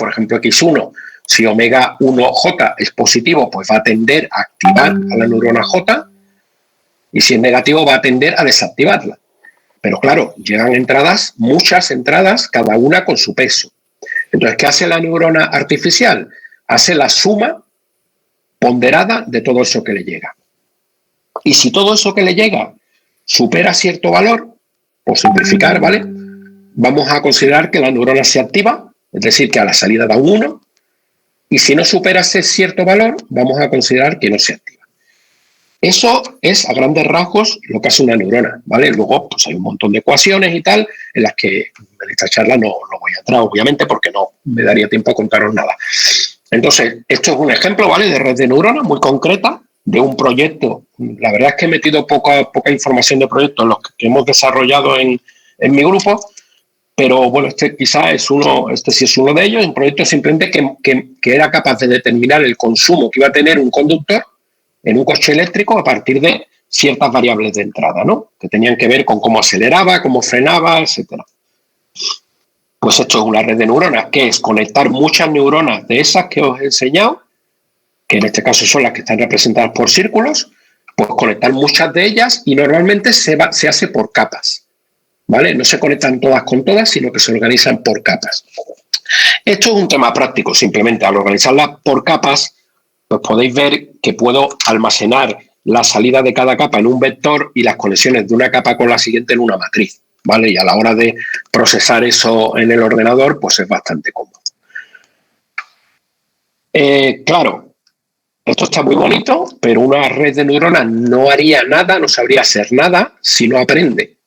por ejemplo X1, si omega 1J es positivo, pues va a tender a activar a la neurona J, y si es negativo va a tender a desactivarla. Pero claro, llegan entradas, muchas entradas, cada una con su peso. Entonces, ¿qué hace la neurona artificial? Hace la suma ponderada de todo eso que le llega. Y si todo eso que le llega supera cierto valor, por simplificar, ¿vale?, vamos a considerar que la neurona se activa, es decir, que a la salida da un 1, y si no supera ese cierto valor, vamos a considerar que no se activa. Eso es, a grandes rasgos, lo que hace una neurona, ¿vale? Luego, pues hay un montón de ecuaciones y tal, en las que en esta charla no voy a entrar, obviamente, porque no me daría tiempo a contaros nada. Entonces, esto es un ejemplo, ¿vale?, de red de neuronas muy concreta, de un proyecto. La verdad es que he metido poca información de proyectos, los que hemos desarrollado en mi grupo, pero bueno, este quizá es uno, este sí es uno de ellos, un proyecto simplemente que era capaz de determinar el consumo que iba a tener un conductor en un coche eléctrico a partir de ciertas variables de entrada, ¿no?, que tenían que ver con cómo aceleraba, cómo frenaba, etcétera. Pues esto es una red de neuronas, que es conectar muchas neuronas de esas que os he enseñado, que en este caso son las que están representadas por círculos, pues conectar muchas de ellas, y normalmente se hace por capas, ¿vale? No se conectan todas con todas, sino que se organizan por capas. Esto es un tema práctico, simplemente al organizarlas por capas, pues podéis ver que puedo almacenar la salida de cada capa en un vector y las conexiones de una capa con la siguiente en una matriz, ¿vale? Y a la hora de procesar eso en el ordenador, pues es bastante cómodo. Claro, esto está muy bonito, pero una red de neuronas no haría nada, no sabría hacer nada si no aprende,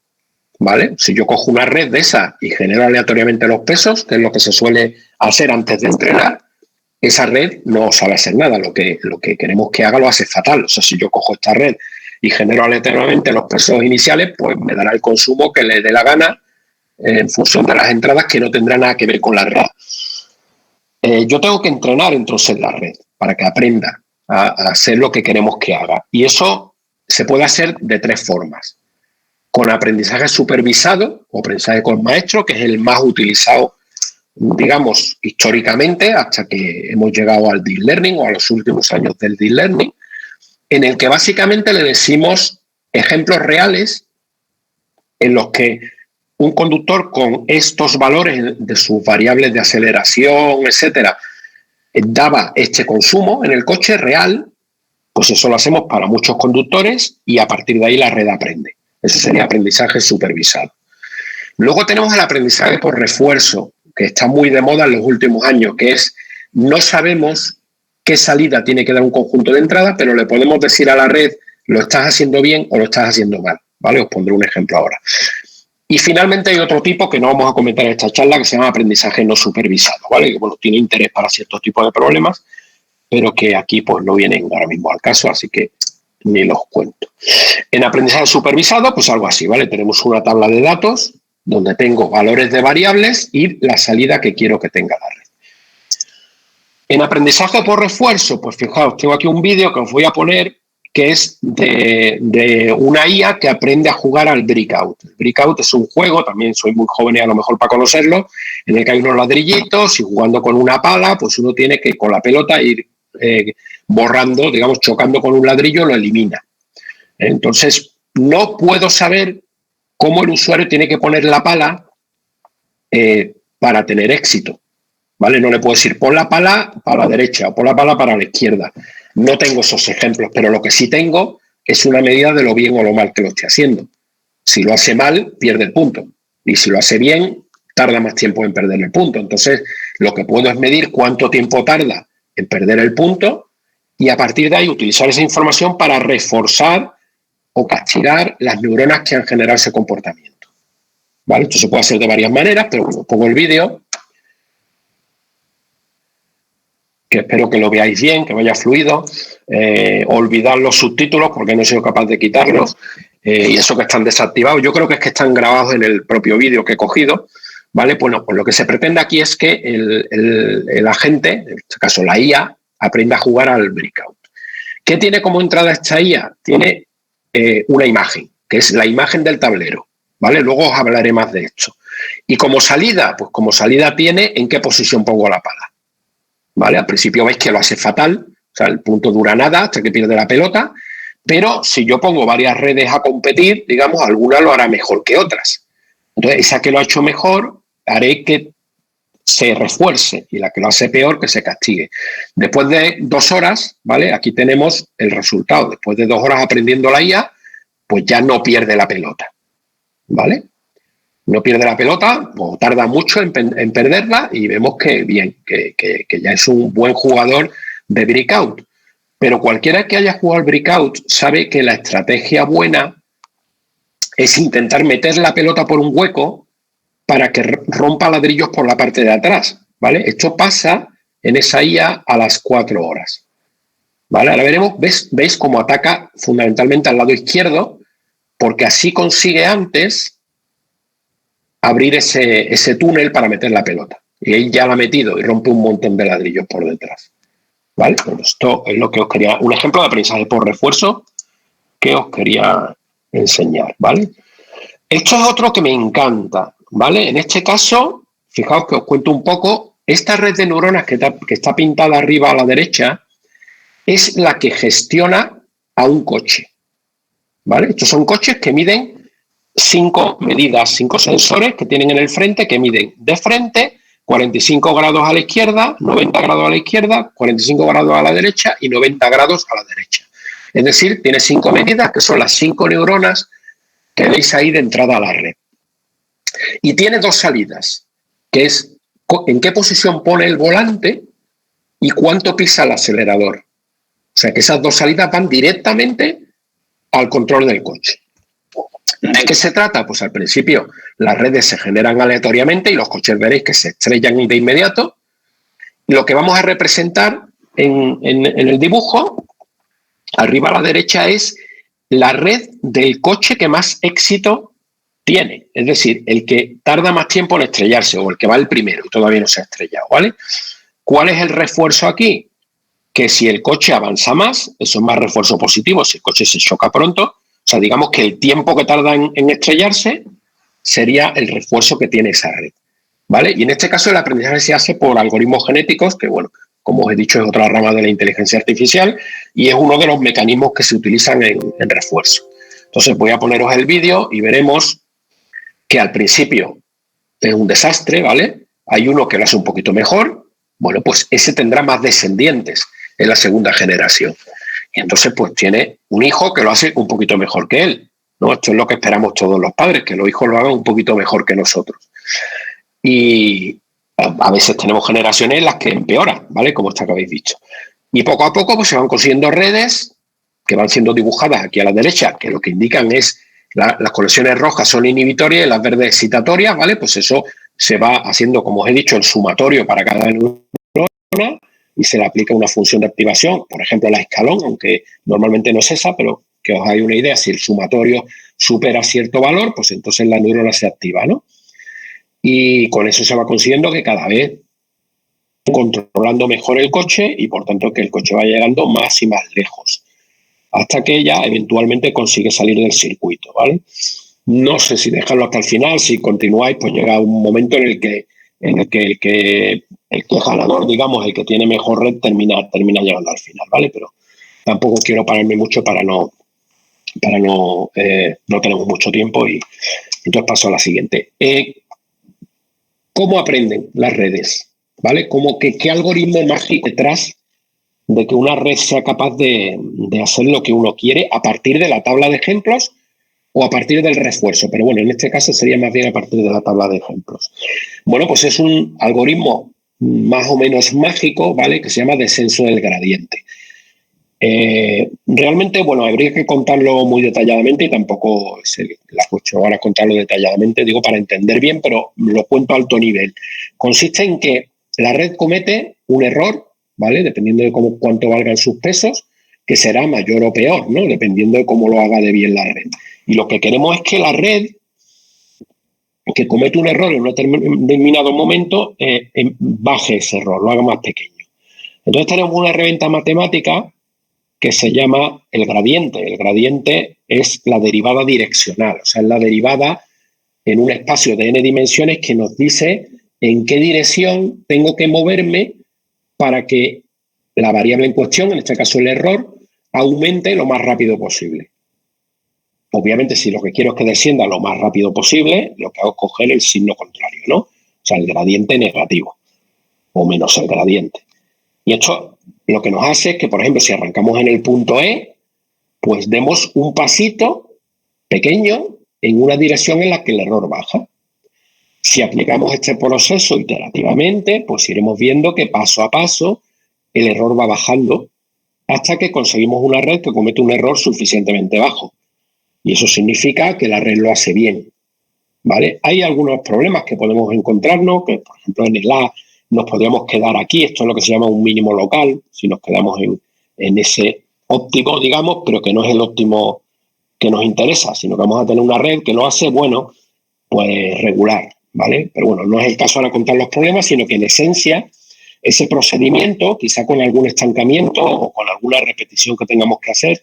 ¿vale? Si yo cojo una red de esa y genero aleatoriamente los pesos, que es lo que se suele hacer antes de entrenar, esa red no sabe hacer nada. Lo que queremos que haga lo hace fatal. O sea, si yo cojo esta red y genero aleatoriamente los pesos iniciales, pues me dará el consumo que le dé la gana en función de las entradas, que no tendrá nada que ver con la red. Yo tengo que entrenar entonces la red para que aprenda a hacer lo que queremos que haga. Y eso se puede hacer de tres formas. Con aprendizaje supervisado o aprendizaje con maestro, que es el más utilizado, digamos, históricamente, hasta que hemos llegado al deep learning o a los últimos años del deep learning, en el que básicamente le decimos ejemplos reales en los que un conductor con estos valores de sus variables de aceleración, etcétera, daba este consumo en el coche real. Pues eso lo hacemos para muchos conductores y a partir de ahí la red aprende. Eso sería aprendizaje supervisado. Luego tenemos el aprendizaje por refuerzo, que está muy de moda en los últimos años, que es, no sabemos qué salida tiene que dar un conjunto de entradas, pero le podemos decir a la red, lo estás haciendo bien o lo estás haciendo mal, ¿vale? Os pondré un ejemplo ahora. Y finalmente hay otro tipo que no vamos a comentar en esta charla, que se llama aprendizaje no supervisado, ¿vale? Que bueno, tiene interés para ciertos tipos de problemas, pero que aquí pues no vienen ahora mismo al caso, así que ni los cuento. En aprendizaje supervisado, pues algo así, ¿vale? Tenemos una tabla de datos donde tengo valores de variables y la salida que quiero que tenga la red. En aprendizaje por refuerzo, pues fijaos, tengo aquí un vídeo que os voy a poner, que es de una IA que aprende a jugar al Breakout. El Breakout es un juego, también soy muy joven y a lo mejor para conocerlo, en el que hay unos ladrillitos y jugando con una pala, pues uno tiene que con la pelota ir borrando, digamos, chocando con un ladrillo, lo elimina. Entonces, no puedo saber cómo el usuario tiene que poner la pala para tener éxito, ¿vale? No le puedo decir, pon la pala para la derecha o pon la pala para la izquierda. No tengo esos ejemplos, pero lo que sí tengo es una medida de lo bien o lo mal que lo esté haciendo. Si lo hace mal, pierde el punto. Y si lo hace bien, tarda más tiempo en perder el punto. Entonces, lo que puedo es medir cuánto tiempo tarda en perder el punto y a partir de ahí utilizar esa información para reforzar o castigar las neuronas que han generado ese comportamiento, ¿vale? Esto se puede hacer de varias maneras, pero bueno, pongo el vídeo, que espero que lo veáis bien, que vaya fluido. Olvidad los subtítulos porque no he sido capaz de quitarlos, y eso que están desactivados. Yo creo que es que están grabados en el propio vídeo que he cogido, ¿vale? Bueno, pues lo que se pretende aquí es que el agente, en este caso la IA, aprenda a jugar al Breakout. ¿Qué tiene como entrada esta IA? Tiene una imagen, que es la imagen del tablero, ¿vale? Luego os hablaré más de esto. Y como salida, pues como salida tiene en qué posición pongo la pala. ¿Vale? Al principio veis que lo hace fatal, o sea, el punto dura nada hasta que pierde la pelota, pero si yo pongo varias redes a competir, digamos, alguna lo hará mejor que otras. Entonces, esa que lo ha hecho mejor, haré que se refuerce, y la que lo hace peor, que se castigue. Después de 2 horas, ¿vale? Aquí tenemos el resultado. Después de 2 horas aprendiendo la IA, pues ya no pierde la pelota, ¿vale? No pierde la pelota, o tarda mucho en perderla, y vemos que bien, que ya es un buen jugador de breakout. Pero cualquiera que haya jugado al breakout sabe que la estrategia buena es intentar meter la pelota por un hueco para que rompa ladrillos por la parte de atrás, ¿vale? Esto pasa en esa IA a las 4 horas, ¿vale? Ahora veremos, ¿veis cómo ataca fundamentalmente al lado izquierdo? Porque así consigue antes abrir ese túnel para meter la pelota. Y él ya la ha metido y rompe un montón de ladrillos por detrás, ¿vale? Bueno, esto es lo que os quería, un ejemplo de aprendizaje por refuerzo que os quería enseñar, ¿vale? Esto es otro que me encanta, ¿vale? En este caso, fijaos que os cuento un poco, esta red de neuronas que está pintada arriba a la derecha es la que gestiona a un coche, ¿vale? Estos son coches que miden 5 medidas, 5 sensores que tienen en el frente, que miden de frente 45 grados a la izquierda, 90 grados a la izquierda, 45 grados a la derecha y 90 grados a la derecha. Es decir, tiene 5 medidas, que son las 5 neuronas que veis ahí de entrada a la red. Y tiene 2 salidas, que es en qué posición pone el volante y cuánto pisa el acelerador. O sea que esas 2 salidas van directamente al control del coche. ¿De qué se trata? Pues al principio las redes se generan aleatoriamente y los coches veréis que se estrellan de inmediato. Lo que vamos a representar en el dibujo, arriba a la derecha, es la red del coche que más éxito tiene. Es decir, el que tarda más tiempo en estrellarse o el que va el primero y todavía no se ha estrellado, ¿vale? ¿Cuál es el refuerzo aquí? Que si el coche avanza más, eso es más refuerzo positivo. Si el coche se choca pronto, o sea, digamos que el tiempo que tarda en estrellarse sería el refuerzo que tiene esa red, ¿vale? Y en este caso el aprendizaje se hace por algoritmos genéticos, que bueno, como os he dicho, es otra rama de la inteligencia artificial y es uno de los mecanismos que se utilizan en refuerzo. Entonces voy a poneros el vídeo y veremos que al principio es un desastre, ¿vale? Hay uno que lo hace un poquito mejor, bueno, pues ese tendrá más descendientes en la segunda generación. Y entonces pues tiene un hijo que lo hace un poquito mejor que él, ¿no? Esto es lo que esperamos todos los padres, que los hijos lo hagan un poquito mejor que nosotros. Y a veces tenemos generaciones en las que empeoran, ¿vale? Como esta que habéis visto. Y poco a poco pues se van consiguiendo redes que van siendo dibujadas aquí a la derecha, que lo que indican es las conexiones rojas son inhibitorias y las verdes excitatorias, ¿vale? Pues eso se va haciendo, como os he dicho, el sumatorio para cada neurona y se le aplica una función de activación, por ejemplo, la escalón, aunque normalmente no es esa, pero que os hagáis una idea, si el sumatorio supera cierto valor, pues entonces la neurona se activa, ¿no? Y con eso se va consiguiendo que cada vez controlando mejor el coche y por tanto que el coche va llegando más y más lejos hasta que ya eventualmente consigue salir del circuito, ¿vale? No sé si dejarlo hasta el final, si continuáis, pues llega un momento en el que el que es ganador, digamos, el que tiene mejor red termina llegando al final, ¿vale? Pero tampoco quiero pararme mucho no tenemos mucho tiempo y entonces paso a la siguiente. ¿Cómo aprenden las redes? ¿Vale? ¿Qué algoritmo mágico detrás de que una red sea capaz de hacer lo que uno quiere a partir de la tabla de ejemplos o a partir del refuerzo? Pero bueno, en este caso sería más bien a partir de la tabla de ejemplos. Bueno, pues es un algoritmo más o menos mágico, ¿vale? Que se llama descenso del gradiente. Realmente, bueno, habría que contarlo muy detalladamente y tampoco es la cuestión ahora contarlo detalladamente, digo para entender bien, pero lo cuento a alto nivel. Consiste en que la red comete un error, ¿vale? Dependiendo de cuánto valgan sus pesos, que será mayor o peor, ¿no? Dependiendo de cómo lo haga de bien la red. Y lo que queremos es que la red que comete un error en un determinado momento baje ese error, lo haga más pequeño. Entonces tenemos una herramienta matemática que se llama el gradiente. El gradiente es la derivada direccional, o sea, es la derivada en un espacio de n dimensiones que nos dice en qué dirección tengo que moverme para que la variable en cuestión, en este caso el error, aumente lo más rápido posible. Obviamente, si lo que quiero es que descienda lo más rápido posible, lo que hago es coger el signo contrario, ¿no? O sea, el gradiente negativo o menos el gradiente. Y esto lo que nos hace es que, por ejemplo, si arrancamos en el punto E, pues demos un pasito pequeño en una dirección en la que el error baja. Si aplicamos este proceso iterativamente, pues iremos viendo que paso a paso el error va bajando hasta que conseguimos una red que comete un error suficientemente bajo. Y eso significa que la red lo hace bien, ¿vale? Hay algunos problemas que podemos encontrarnos, que por ejemplo en el A nos podríamos quedar aquí, esto es lo que se llama un mínimo local, si nos quedamos en ese óptimo, digamos, pero que no es el óptimo que nos interesa, sino que vamos a tener una red que lo hace, bueno, pues regular, ¿vale? Pero bueno, no es el caso ahora contar los problemas, sino que en esencia ese procedimiento, quizá con algún estancamiento o con alguna repetición que tengamos que hacer,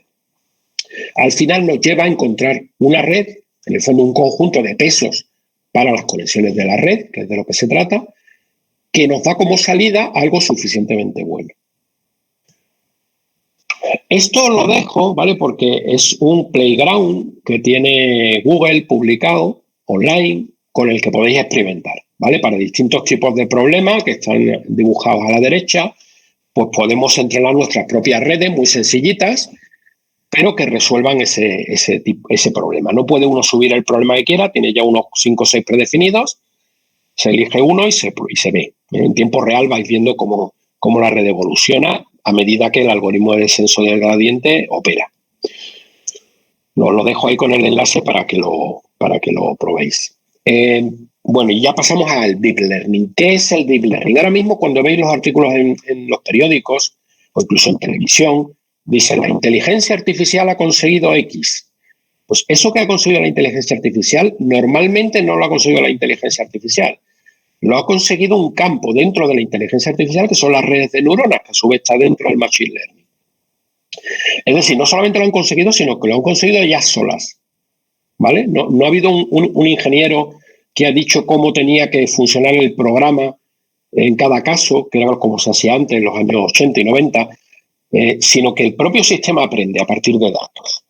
al final nos lleva a encontrar una red, en el fondo un conjunto de pesos para las conexiones de la red, que es de lo que se trata, que nos da como salida algo suficientemente bueno. Esto lo dejo, ¿vale? Porque es un playground que tiene Google publicado online con el que podéis experimentar, ¿vale? Para distintos tipos de problemas que están dibujados a la derecha, pues podemos entrenar nuestras propias redes muy sencillitas, pero que resuelvan ese problema. No puede uno subir el problema que quiera, tiene ya unos 5 o 6 predefinidos, se elige uno y se ve. En tiempo real vais viendo cómo la red evoluciona a medida que el algoritmo de descenso del gradiente opera. Lo dejo ahí con el enlace para que lo probéis. Bueno, y ya pasamos al Deep Learning. ¿Qué es el Deep Learning? Ahora mismo, cuando veis los artículos en los periódicos o incluso en televisión, dicen la inteligencia artificial ha conseguido X. Pues eso que ha conseguido la inteligencia artificial normalmente no lo ha conseguido la inteligencia artificial. Lo ha conseguido un campo dentro de la inteligencia artificial que son las redes de neuronas, que a su vez está dentro del machine learning. Es decir, no solamente lo han conseguido, sino que lo han conseguido ellas solas, ¿vale? No ha habido un ingeniero que ha dicho cómo tenía que funcionar el programa en cada caso, que era como se hacía antes, en los años 80 y 90, sino que el propio sistema aprende a partir de datos.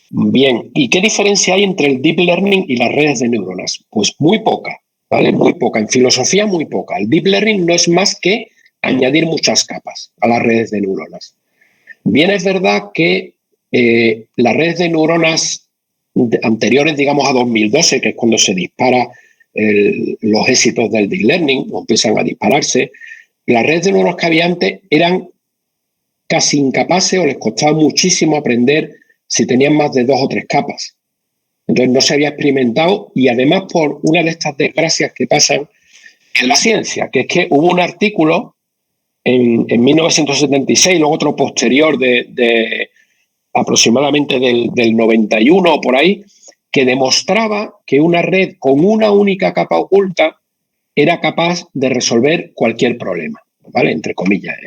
Bien, ¿y qué diferencia hay entre el deep learning y las redes de neuronas? Pues muy poca, ¿vale? Muy poca. En filosofía, muy poca. El deep learning no es más que añadir muchas capas a las redes de neuronas. Bien, es verdad que las redes de neuronas anteriores, digamos, a 2012, que es cuando se dispara los éxitos del deep learning, o empiezan a dispararse, las redes de neuronas que había antes eran casi incapaces o les costaba muchísimo aprender si tenían más de 2 o 3 capas. Entonces no se había experimentado, y además por una de estas desgracias que pasan en la ciencia, que es que hubo un artículo en 1976, luego otro posterior de aproximadamente del 91 o por ahí, que demostraba que una red con una única capa oculta era capaz de resolver cualquier problema, ¿vale? Entre comillas.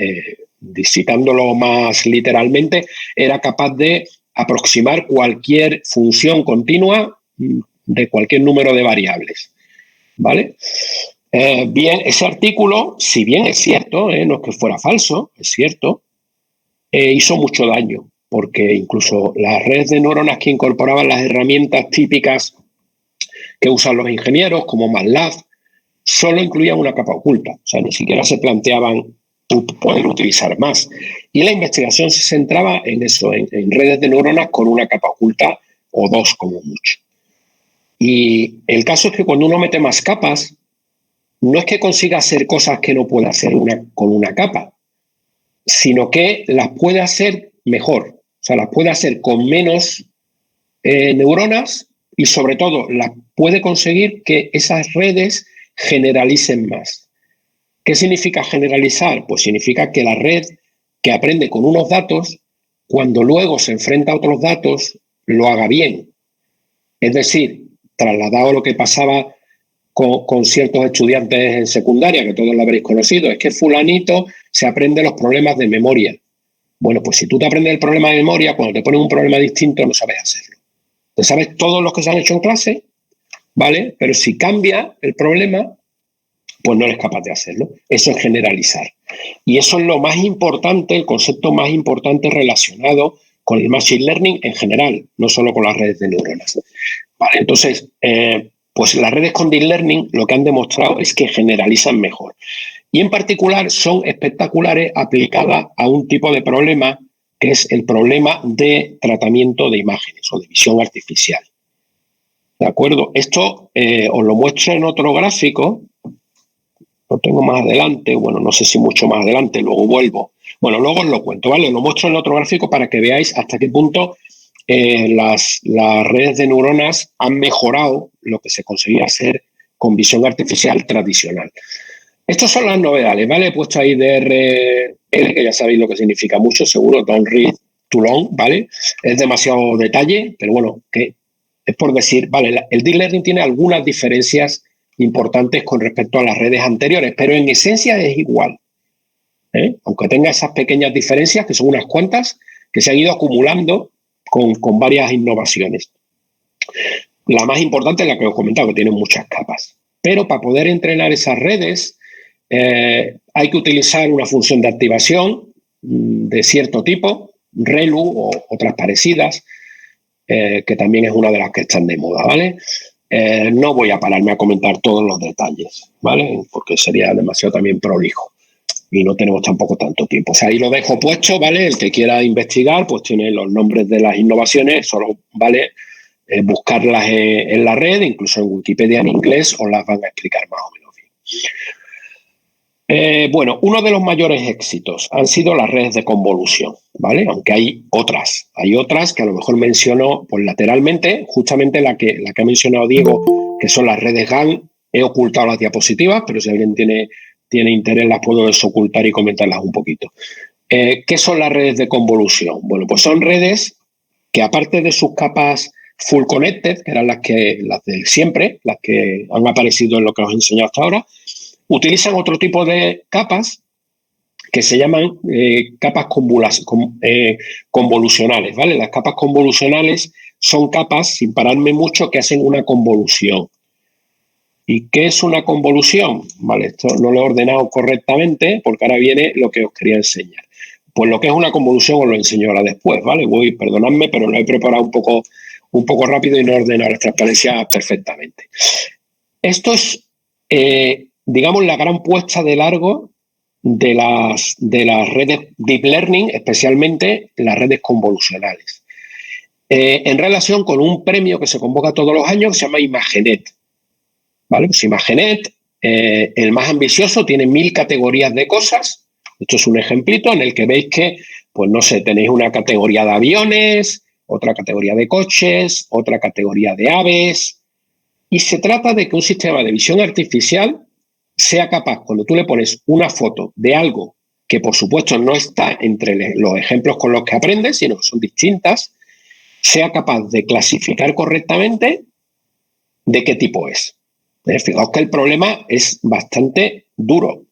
Citándolo más literalmente, era capaz de aproximar cualquier función continua de cualquier número de variables, ¿vale? Bien, ese artículo, si bien es cierto, no es que fuera falso, es cierto, hizo mucho daño, porque incluso las redes de neuronas que incorporaban las herramientas típicas que usan los ingenieros, como MATLAB, solo incluían una capa oculta, o sea, ni siquiera se planteaban poder utilizar más. Y la investigación se centraba en eso, en redes de neuronas con una capa oculta o 2 como mucho. Y el caso es que cuando uno mete más capas, no es que consiga hacer cosas que no pueda hacer con una capa, sino que las puede hacer mejor. O sea, las puede hacer con menos neuronas y sobre todo las puede conseguir que esas redes generalicen más. ¿Qué significa generalizar? Pues significa que la red que aprende con unos datos, cuando luego se enfrenta a otros datos, lo haga bien. Es decir, trasladado a lo que pasaba con ciertos estudiantes en secundaria, que todos lo habréis conocido, es que fulanito se aprende los problemas de memoria. Bueno, pues si tú te aprendes el problema de memoria, cuando te ponen un problema distinto no sabes hacerlo. ¿Te sabes todos los que se han hecho en clase? ¿vale? Pero si cambia el problema, pues no eres capaz de hacerlo. Eso es generalizar. Y eso es lo más importante, el concepto más importante relacionado con el Machine Learning en general, no solo con las redes de neuronas. Vale, entonces, pues las redes con Deep Learning lo que han demostrado es que generalizan mejor. Y en particular son espectaculares aplicadas a un tipo de problema que es el problema de tratamiento de imágenes o de visión artificial. ¿De acuerdo? Esto os lo muestro en otro gráfico. Lo tengo más adelante, bueno, no sé si mucho más adelante, luego vuelvo. Bueno, luego os lo cuento, ¿vale? Lo muestro en otro gráfico para que veáis hasta qué punto las redes de neuronas han mejorado lo que se conseguía hacer con visión artificial tradicional. Estas son las novedades, ¿vale? He puesto ahí DRL, que ya sabéis lo que significa mucho, seguro, don't read too long, ¿vale? Es demasiado detalle, pero bueno, que es por decir, vale, el Deep Learning tiene algunas diferencias importantes con respecto a las redes anteriores, pero en esencia es igual. Aunque tenga esas pequeñas diferencias, que son unas cuantas, que se han ido acumulando con varias innovaciones. La más importante es la que os he comentado, que tiene muchas capas. Pero para poder entrenar esas redes hay que utilizar una función de activación de cierto tipo, ReLU o otras parecidas, que también es una de las que están de moda, ¿vale? No voy a pararme a comentar todos los detalles, ¿vale? Porque sería demasiado también prolijo y no tenemos tampoco tanto tiempo. O sea, ahí lo dejo puesto, ¿vale? El que quiera investigar, pues tiene los nombres de las innovaciones, solo vale buscarlas en la red, incluso en Wikipedia en inglés, os las van a explicar más o menos bien. Bueno, uno de los mayores éxitos han sido las redes de convolución, ¿vale? Aunque hay otras que a lo mejor menciono pues, lateralmente, justamente la que ha mencionado Diego, que son las redes GAN. He ocultado las diapositivas, pero si alguien tiene interés las puedo desocultar y comentarlas un poquito. ¿Qué son las redes de convolución? Bueno, pues son redes que aparte de sus capas full connected, que eran las de siempre, las que han aparecido en lo que os he enseñado hasta ahora, utilizan otro tipo de capas que se llaman capas convolucionales, ¿vale? Las capas convolucionales son capas, sin pararme mucho, que hacen una convolución. ¿Y qué es una convolución? Vale, esto no lo he ordenado correctamente porque ahora viene lo que os quería enseñar. Pues lo que es una convolución os lo enseño ahora después, ¿vale? Perdonadme, pero lo he preparado un poco rápido y no he ordenado las transparencias perfectamente. Esto es, digamos, la gran puesta de largo de las redes Deep Learning, especialmente las redes convolucionales. En relación con un premio que se convoca todos los años que se llama Imagenet. ¿Vale? Pues Imagenet, el más ambicioso, tiene 1000 categorías de cosas. Esto es un ejemplito en el que veis que, pues no sé, tenéis una categoría de aviones, otra categoría de coches, otra categoría de aves. Y se trata de que un sistema de visión artificial sea capaz, cuando tú le pones una foto de algo que, por supuesto, no está entre los ejemplos con los que aprendes, sino que son distintas, sea capaz de clasificar correctamente de qué tipo es. Fijaos que el problema es bastante duro,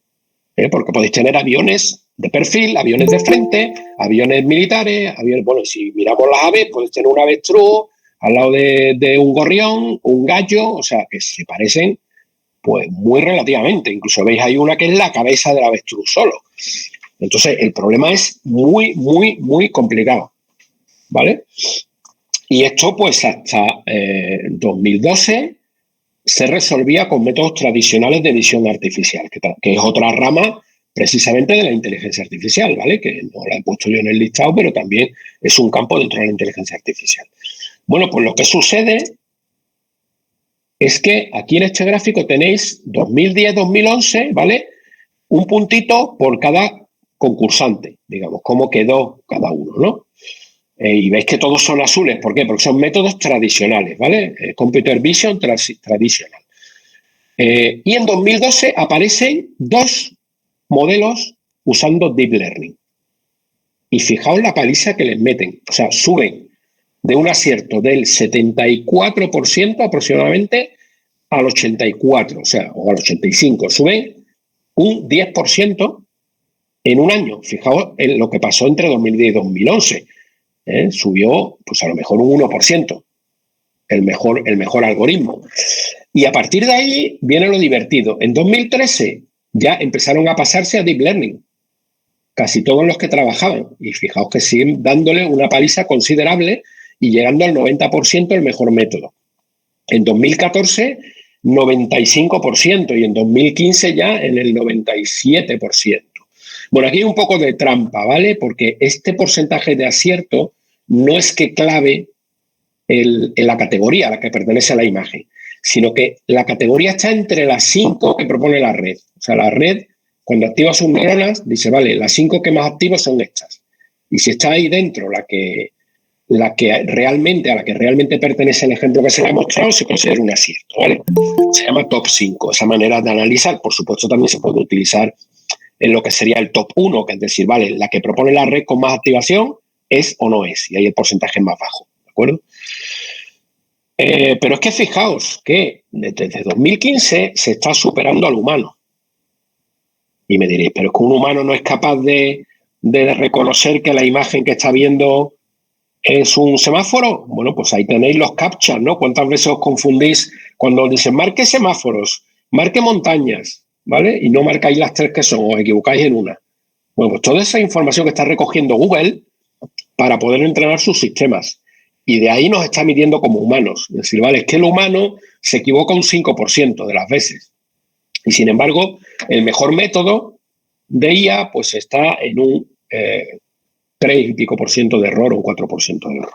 porque podéis tener aviones de perfil, aviones de frente, aviones militares, bueno, si miramos las aves, podéis tener un avestruz al lado de un gorrión, un gallo, o sea, que se parecen pues muy relativamente. Incluso veis hay una que es la cabeza del avestruz solo. Entonces, el problema es muy, muy, muy complicado, ¿vale? Y esto, pues, hasta 2012 se resolvía con métodos tradicionales de visión artificial, que es otra rama precisamente de la inteligencia artificial, ¿vale? Que no la he puesto yo en el listado, pero también es un campo dentro de la inteligencia artificial. Bueno, pues lo que sucede es que aquí en este gráfico tenéis 2010-2011, ¿vale? Un puntito por cada concursante, digamos, cómo quedó cada uno, ¿no? Y veis que todos son azules. ¿Por qué? Porque son métodos tradicionales, ¿vale? Computer Vision tradicional. Y en 2012 aparecen 2 modelos usando Deep Learning. Y fijaos la paliza que les meten. O sea, suben de un acierto del 74% aproximadamente al 84%, o sea, o al 85%. Suben un 10% en un año. Fijaos en lo que pasó entre 2010 y 2011. Subió, pues a lo mejor un 1%, el mejor algoritmo. Y a partir de ahí viene lo divertido. En 2013 ya empezaron a pasarse a Deep Learning, casi todos los que trabajaban. Y fijaos que siguen dándole una paliza considerable y llegando al 90% el mejor método. En 2014, 95% y en 2015 ya en el 97%. Bueno, aquí hay un poco de trampa, ¿vale? Porque este porcentaje de acierto no es que clave en la categoría a la que pertenece la imagen, sino que la categoría está entre las 5 que propone la red. O sea, la red, cuando activa sus neuronas, dice, vale, las 5 que más activo son estas. Y si está ahí dentro a la que realmente pertenece el ejemplo que se le ha mostrado, se considera un acierto, ¿vale? Se llama top 5, esa manera de analizar. Por supuesto, también se puede utilizar en lo que sería el top 1, que es decir, vale, la que propone la red con más activación es o no es, y ahí el porcentaje es más bajo, ¿de acuerdo? Pero es que fijaos que desde 2015 se está superando al humano. Y me diréis, pero es que un humano no es capaz de reconocer que la imagen que está viendo es un semáforo. Bueno, pues ahí tenéis los captchas, ¿no? ¿Cuántas veces os confundís cuando os dicen marque semáforos, marque montañas, ¿vale? Y no marcáis las 3 que son, os equivocáis en una. Bueno, pues toda esa información que está recogiendo Google para poder entrenar sus sistemas. Y de ahí nos está midiendo como humanos. Es decir, vale, es que el humano se equivoca un 5% de las veces. Y sin embargo, el mejor método de IA pues está en un 3 y pico por ciento de error o un 4% de error.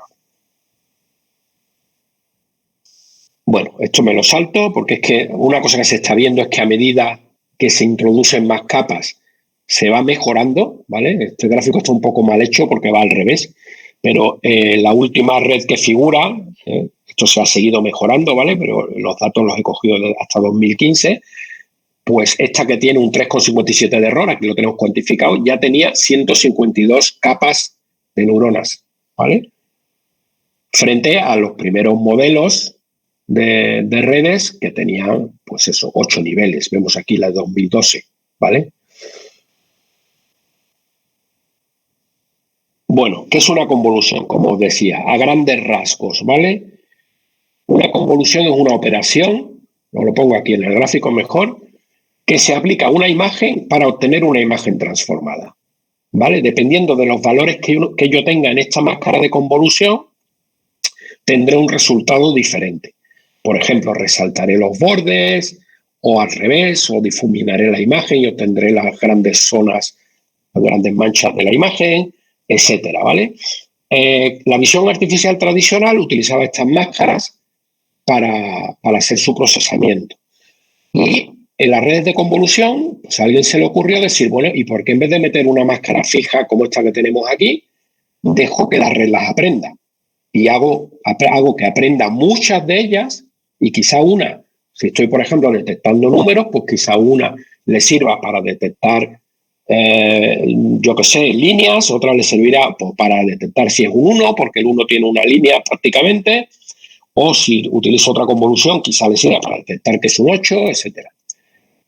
Bueno, esto me lo salto porque es que una cosa que se está viendo es que a medida que se introducen más capas se va mejorando, ¿vale? Este gráfico está un poco mal hecho porque va al revés, pero la última red que figura, esto se ha seguido mejorando, ¿vale? Pero los datos los he cogido hasta 2015, pues esta que tiene un 3,57 de error, aquí lo tenemos cuantificado, ya tenía 152 capas de neuronas, ¿vale? Frente a los primeros modelos de redes que tenían, pues eso, 8 niveles. Vemos aquí la de 2012, ¿vale? Bueno, ¿qué es una convolución? Como os decía, a grandes rasgos, ¿vale? Una convolución es una operación, os lo pongo aquí en el gráfico mejor, que se aplica a una imagen para obtener una imagen transformada, ¿vale? Dependiendo de los valores que yo tenga en esta máscara de convolución, tendré un resultado diferente. Por ejemplo, resaltaré los bordes o al revés, o difuminaré la imagen y obtendré las grandes zonas, las grandes manchas de la imagen, etcétera, ¿vale? La visión artificial tradicional utilizaba estas máscaras para hacer su procesamiento. Y en las redes de convolución, pues a alguien se le ocurrió decir, bueno, ¿y por qué en vez de meter una máscara fija como esta que tenemos aquí, dejo que la red las aprenda? Y hago que aprenda muchas de ellas y quizá una, si estoy, por ejemplo, detectando números, pues quizá una le sirva para detectar, yo qué sé, líneas, otra le servirá pues, para detectar si es un 1, porque el 1 tiene una línea prácticamente, o si utilizo otra convolución, quizá le sirva para detectar que es un 8, etcétera.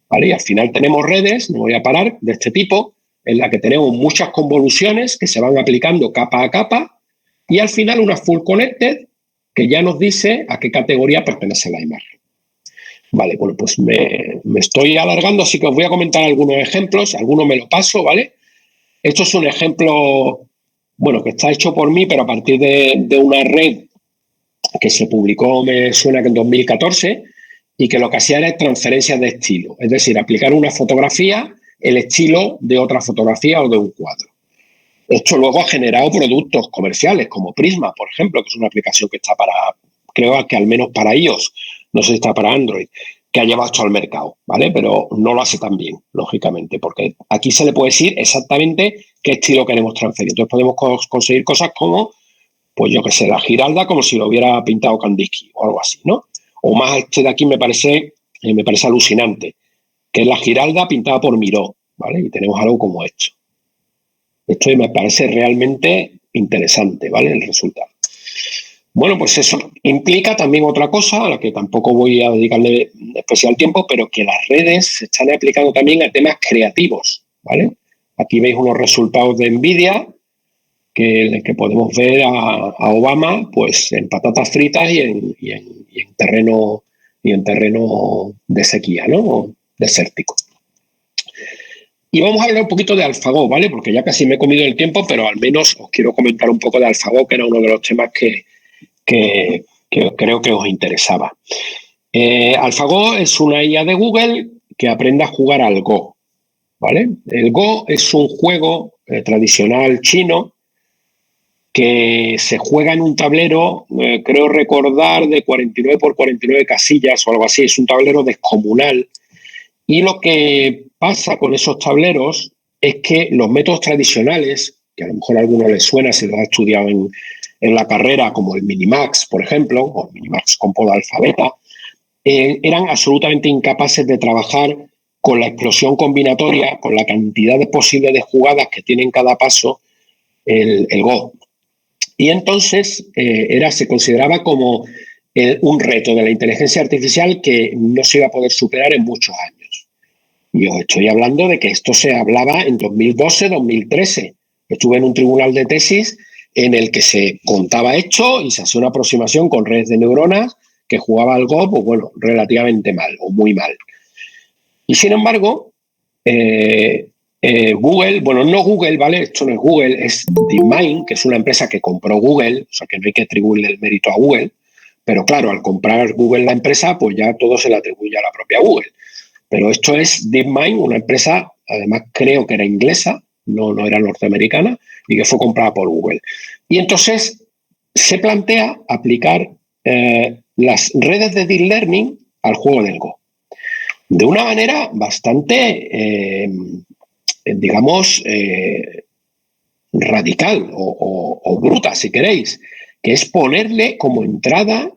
¿Vale? Y al final tenemos redes, no voy a parar, de este tipo, en la que tenemos muchas convoluciones que se van aplicando capa a capa, y al final una full connected que ya nos dice a qué categoría pertenece la imagen. Vale, bueno, pues me estoy alargando, así que os voy a comentar algunos ejemplos, algunos me lo paso, ¿vale? Esto es un ejemplo, bueno, que está hecho por mí, pero a partir de una red que se publicó, me suena que en 2014, y que lo que hacía era transferencias de estilo, es decir, aplicar una fotografía, el estilo de otra fotografía o de un cuadro. Esto luego ha generado productos comerciales como Prisma, por ejemplo, que es una aplicación que está para, creo que al menos para iOS, no sé si está para Android, que ha llevado esto al mercado, ¿vale? Pero no lo hace tan bien, lógicamente, porque aquí se le puede decir exactamente qué estilo queremos transferir. Entonces podemos conseguir cosas como, pues yo qué sé, la Giralda como si lo hubiera pintado Kandinsky o algo así, ¿no? O más este de aquí me parece alucinante, que es la Giralda pintada por Miró, ¿vale? Y tenemos algo como esto. Esto me parece realmente interesante, ¿vale? El resultado. Bueno, pues eso implica también otra cosa a la que tampoco voy a dedicarle especial tiempo, pero que las redes se están aplicando también a temas creativos, ¿vale? Aquí veis unos resultados de NVIDIA que podemos ver a Obama pues en patatas fritas y en terreno y en terreno de sequía, ¿no? Desértico. Y vamos a hablar un poquito de AlphaGo, ¿vale? Porque ya casi me he comido el tiempo, pero al menos os quiero comentar un poco de AlphaGo, que era uno de los temas que creo que os interesaba. AlphaGo es una IA de Google que aprende a jugar al Go, ¿vale? El Go es un juego tradicional chino que se juega en un tablero, creo recordar, de 49 por 49 casillas o algo así. Es un tablero descomunal. Y lo que pasa con esos tableros es que los métodos tradicionales, que a lo mejor a alguno les suena si lo ha estudiado en la carrera, como el Minimax, por ejemplo, o el Minimax con poda alfabeta, eran absolutamente incapaces de trabajar con la explosión combinatoria, con la cantidad posible de jugadas que tiene en cada paso el Go. Y entonces se consideraba como un reto de la inteligencia artificial que no se iba a poder superar en muchos años. Y os estoy hablando de que esto se hablaba en 2012, 2013. Estuve en un tribunal de tesis en el que se contaba hecho y se hacía una aproximación con redes de neuronas que jugaba al Go, pues bueno, relativamente mal o muy mal. Y sin embargo, Google, bueno, no Google, ¿vale? Esto no es Google, es DeepMind, que es una empresa que compró Google, o sea que no hay que atribuirle el mérito a Google, pero claro, al comprar Google la empresa, pues ya todo se le atribuye a la propia Google. Pero esto es DeepMind, una empresa, además creo que era inglesa, no era norteamericana, y que fue comprada por Google. Y entonces se plantea aplicar las redes de Deep Learning al juego del Go. De una manera bastante, digamos, radical o bruta, si queréis, que es ponerle como entrada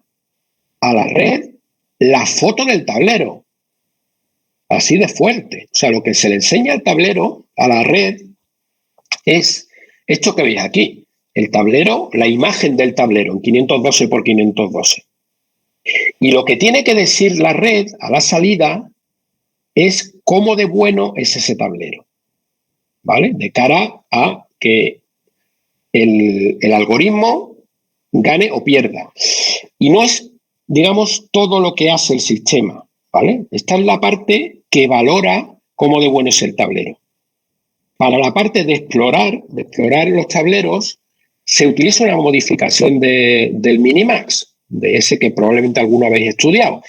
a la red la foto del tablero. Así de fuerte. O sea, lo que se le enseña al tablero, a la red, es esto que veis aquí. El tablero, la imagen del tablero en 512 por 512. Y lo que tiene que decir la red a la salida es cómo de bueno es ese tablero, ¿vale? De cara a que el algoritmo gane o pierda. Y no es, digamos, todo lo que hace el sistema, ¿vale? Esta es la parte que valora cómo de bueno es el tablero. Para la parte de explorar los tableros, se utiliza una modificación del Minimax, de ese que probablemente alguno habéis estudiado,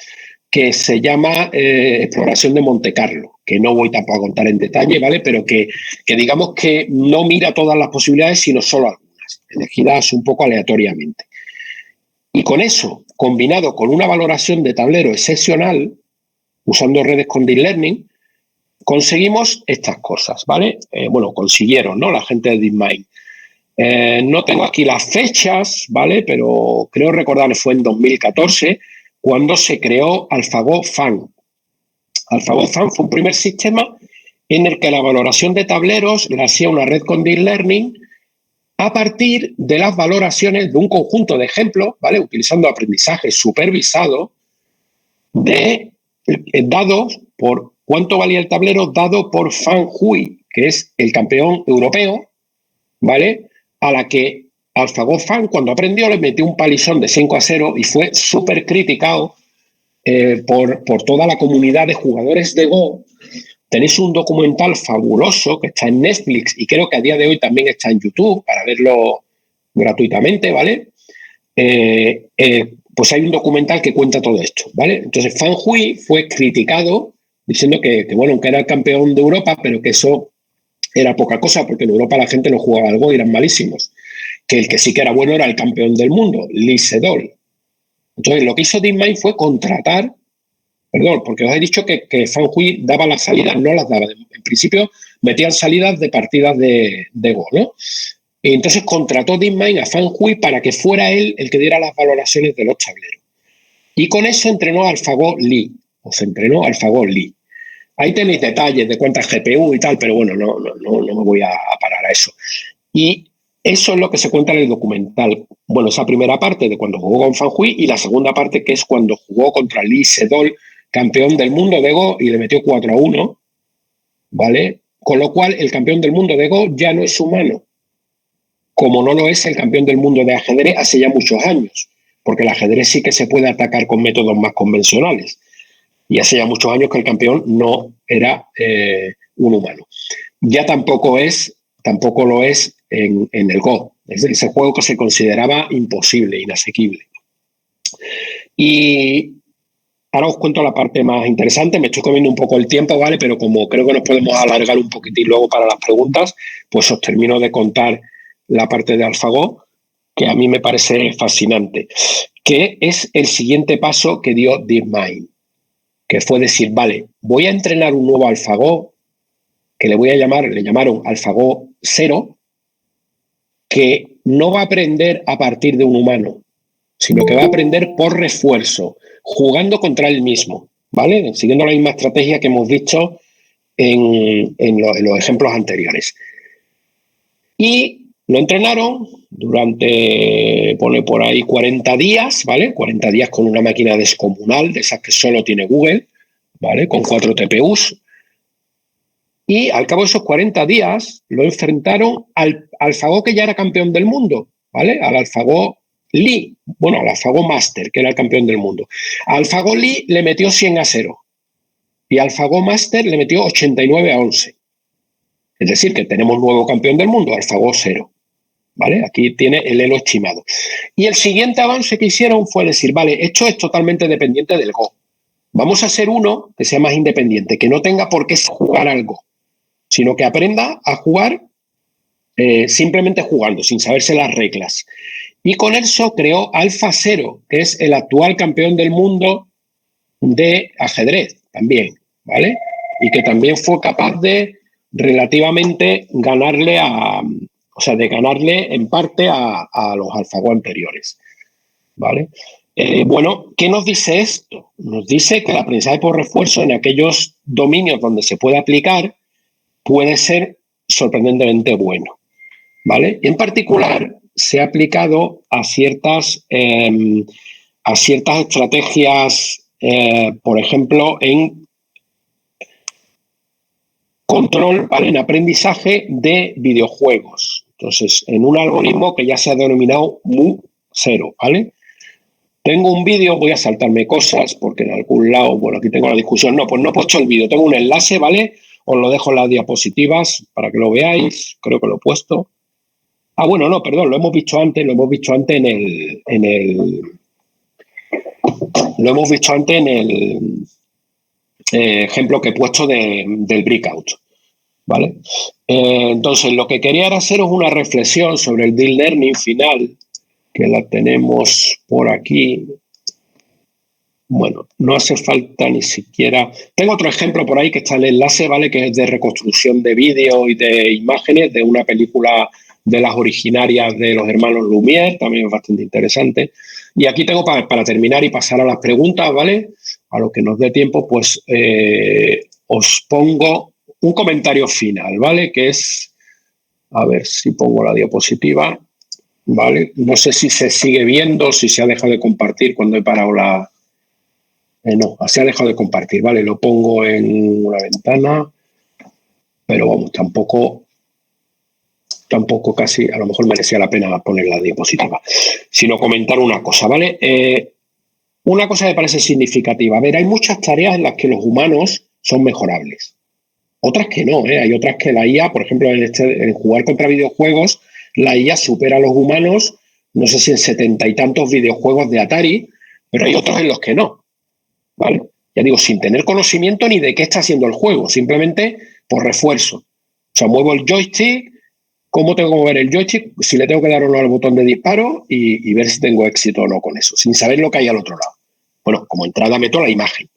que se llama exploración de Monte Carlo, que no voy tampoco a contar en detalle, ¿vale? Pero que digamos que no mira todas las posibilidades, sino solo algunas, elegidas un poco aleatoriamente. Y con eso, combinado con una valoración de tablero excepcional, usando redes con Deep Learning, conseguimos estas cosas, ¿vale? Bueno, consiguieron, ¿no? La gente de DeepMind. No tengo aquí las fechas, ¿vale? Pero creo recordar que fue en 2014 cuando se creó AlphaGo Fan. AlphaGo Fan fue un primer sistema en el que la valoración de tableros la hacía una red con Deep Learning a partir de las valoraciones de un conjunto de ejemplos, ¿vale? Utilizando aprendizaje supervisado de dados por cuánto valía el tablero dado por Fan Hui, que es el campeón europeo, ¿vale? A la que AlphaGo Fan, cuando aprendió, le metió un palizón de 5-0 y fue súper criticado por toda la comunidad de jugadores de Go. Tenéis un documental fabuloso que está en Netflix y creo que a día de hoy también está en YouTube para verlo gratuitamente, ¿vale? Pues hay un documental que cuenta todo esto, ¿vale? Entonces Fan Hui fue criticado diciendo que bueno, que era el campeón de Europa, pero que eso era poca cosa porque en Europa la gente no jugaba al Go y eran malísimos. Que el que sí que era bueno era el campeón del mundo, Lee Sedol. Entonces lo que hizo DeepMind fue contratar, perdón, porque os he dicho que Fan Hui daba las salidas, no las daba. En principio metían salidas de partidas de Go, ¿no? Y entonces contrató DeepMind a Fan Hui para que fuera él el que diera las valoraciones de los tableros. Y con eso entrenó a AlphaGo Lee, o se entrenó a AlphaGo Lee. Ahí tenéis detalles de cuántas GPU y tal, pero bueno, no me voy a parar a eso. Y eso es lo que se cuenta en el documental. Bueno, esa primera parte de cuando jugó con Fan Hui y la segunda parte que es cuando jugó contra Lee Sedol, campeón del mundo de Go, y le metió 4-1, ¿vale? Con lo cual, el campeón del mundo de Go ya no es humano, como no lo es el campeón del mundo de ajedrez hace ya muchos años. porque el ajedrez sí que se puede atacar con métodos más convencionales. Y hace ya muchos años que el campeón no era un humano. Ya tampoco lo es en el Go. Es ese juego que se consideraba imposible, inasequible. Y ahora os cuento la parte más interesante. Me estoy comiendo un poco el tiempo, ¿vale? Pero como creo que nos podemos alargar un poquitín luego para las preguntas, pues os termino de contar la parte de AlphaGo, que a mí me parece fascinante, que es el siguiente paso que dio DeepMind, que fue decir, vale, voy a entrenar un nuevo AlphaGo, que le llamaron AlphaGo 0, que no va a aprender a partir de un humano, sino que va a aprender por refuerzo, jugando contra él mismo, ¿vale? Siguiendo la misma estrategia que hemos visto en los ejemplos anteriores. Y lo entrenaron durante, pone por ahí, 40 días, ¿vale? 40 días con una máquina descomunal, de esas que solo tiene Google, ¿vale? Con 4 TPUs. Y al cabo de esos 40 días lo enfrentaron al AlphaGo que ya era campeón del mundo, ¿vale? Al AlphaGo Lee, bueno, al AlphaGo Master, que era el campeón del mundo. A AlphaGo Lee le metió 100-0 y al AlphaGo Master le metió 89-11. Es decir, que tenemos nuevo campeón del mundo, AlphaGo 0. ¿Vale? Aquí tiene el elo estimado. Y el siguiente avance que hicieron fue decir, vale, esto es totalmente dependiente del Go. Vamos a hacer uno que sea más independiente, que no tenga por qué jugar al Go, sino que aprenda a jugar simplemente jugando, sin saberse las reglas. Y con eso creó Alpha 0, que es el actual campeón del mundo de ajedrez también, ¿vale? Y que también fue capaz de relativamente ganarle de ganarle en parte a los AlphaGo anteriores, ¿vale? Bueno, ¿qué nos dice esto? Nos dice que el aprendizaje por refuerzo en aquellos dominios donde se puede aplicar puede ser sorprendentemente bueno, ¿vale? Y en particular se ha aplicado a ciertas estrategias, por ejemplo, en control, ¿vale? En aprendizaje de videojuegos. Entonces, en un algoritmo que ya se ha denominado Mu0, ¿vale? Tengo un vídeo, voy a saltarme cosas porque en algún lado, bueno, aquí tengo la discusión. No, pues no he puesto el vídeo, tengo un enlace, ¿vale? Os lo dejo en las diapositivas para que lo veáis, creo que lo he puesto. Ah, bueno, no, perdón, lo hemos visto antes en el ejemplo que he puesto del breakout, ¿vale? Entonces, lo que quería era haceros una reflexión sobre el deep learning final, que la tenemos por aquí. Bueno, no hace falta ni siquiera... Tengo otro ejemplo por ahí que está en el enlace, ¿vale? Que es de reconstrucción de vídeo y de imágenes de una película de las originarias de los hermanos Lumière, también es bastante interesante. Y aquí tengo para terminar y pasar a las preguntas, ¿vale? A lo que nos dé tiempo, pues os pongo un comentario final, ¿vale? Que es, a ver si pongo la diapositiva, ¿vale? No sé si se sigue viendo, si se ha dejado de compartir cuando he parado la... no, se ha dejado de compartir, ¿vale? Lo pongo en una ventana, pero vamos, tampoco casi, a lo mejor merecía la pena poner la diapositiva, sino comentar una cosa, ¿vale? Una cosa me parece significativa. A ver, hay muchas tareas en las que los humanos son mejorables. Otras que no, ¿eh? Hay otras que la IA, por ejemplo, en jugar contra videojuegos, la IA supera a los humanos, no sé si en 70 y tantos videojuegos de Atari, pero hay otros en los que no, ¿vale? Ya digo, sin tener conocimiento ni de qué está haciendo el juego, simplemente por refuerzo. O sea, muevo el joystick, ¿cómo tengo que mover el joystick? Si le tengo que dar o no al botón de disparo y ver si tengo éxito o no con eso, sin saber lo que hay al otro lado. Bueno, como entrada meto la imagen.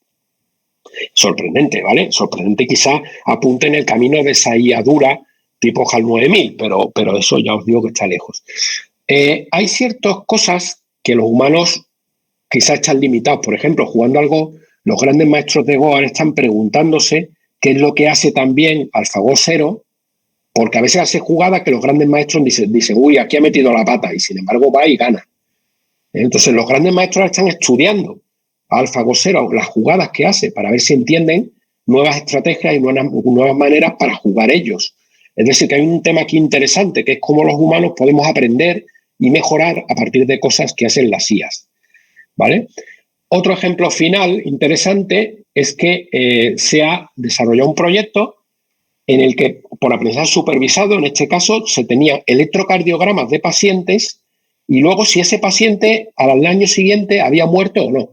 Sorprendente, ¿vale? Sorprendente, quizá apunte en el camino de esa IA dura tipo HAL 9000, pero eso ya os digo que está lejos. Hay ciertas cosas que los humanos quizás están limitados. Por ejemplo, jugando algo, los grandes maestros de Go ahora están preguntándose qué es lo que hace también AlphaGo 0, porque a veces hace jugadas que los grandes maestros dicen, uy, aquí ha metido la pata, y sin embargo va y gana. Entonces los grandes maestros están estudiando a AlphaGo 0 las jugadas que hace para ver si entienden nuevas estrategias y nuevas maneras para jugar ellos. Es decir, que hay un tema aquí interesante, que es cómo los humanos podemos aprender y mejorar a partir de cosas que hacen las IAs. ¿vale? Otro ejemplo final interesante es que se ha desarrollado un proyecto en el que, por aprendizaje supervisado, en este caso, se tenían electrocardiogramas de pacientes y luego si ese paciente al año siguiente había muerto o no.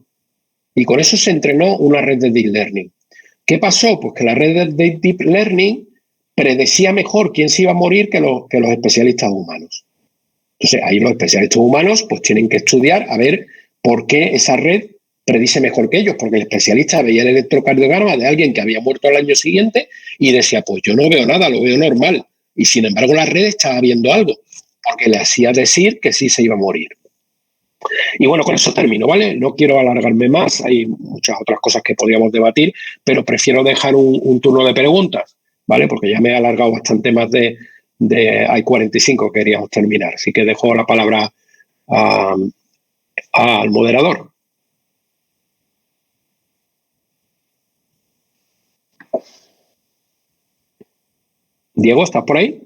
Y con eso se entrenó una red de Deep Learning. ¿Qué pasó? Pues que la red de Deep Learning predecía mejor quién se iba a morir que los especialistas humanos. Entonces, ahí los especialistas humanos pues tienen que estudiar a ver por qué esa red predice mejor que ellos, porque el especialista veía el electrocardiograma de alguien que había muerto al año siguiente y decía, pues yo no veo nada, lo veo normal. Y sin embargo, la red estaba viendo algo, porque le hacía decir que sí se iba a morir. Y bueno, con eso termino, ¿vale? No quiero alargarme más, hay muchas otras cosas que podríamos debatir, pero prefiero dejar un turno de preguntas, ¿vale? Porque ya me he alargado bastante más hay 45 que queríamos terminar, así que dejo la palabra al moderador. Diego, ¿estás por ahí?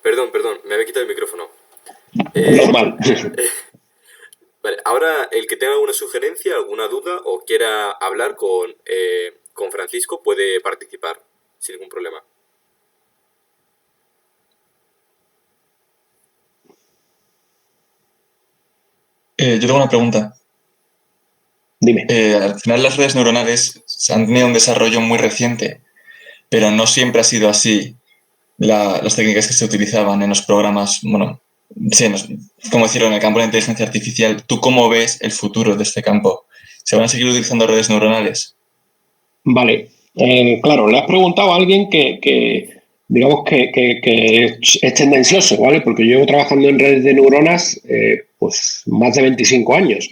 Perdón, me había quitado el micrófono. Normal. Vale, ahora el que tenga alguna sugerencia, alguna duda o quiera hablar con Francisco puede participar sin ningún problema. Yo tengo una pregunta. Dime. Al final las redes neuronales han tenido un desarrollo muy reciente, pero no siempre ha sido así las técnicas que se utilizaban en los programas, bueno, sí, como decirlo, en el campo de la inteligencia artificial. ¿Tú cómo ves el futuro de este campo? ¿Se van a seguir utilizando redes neuronales? Vale, claro, le has preguntado a alguien que digamos que es tendencioso, ¿vale? Porque yo llevo trabajando en redes de neuronas pues más de 25 años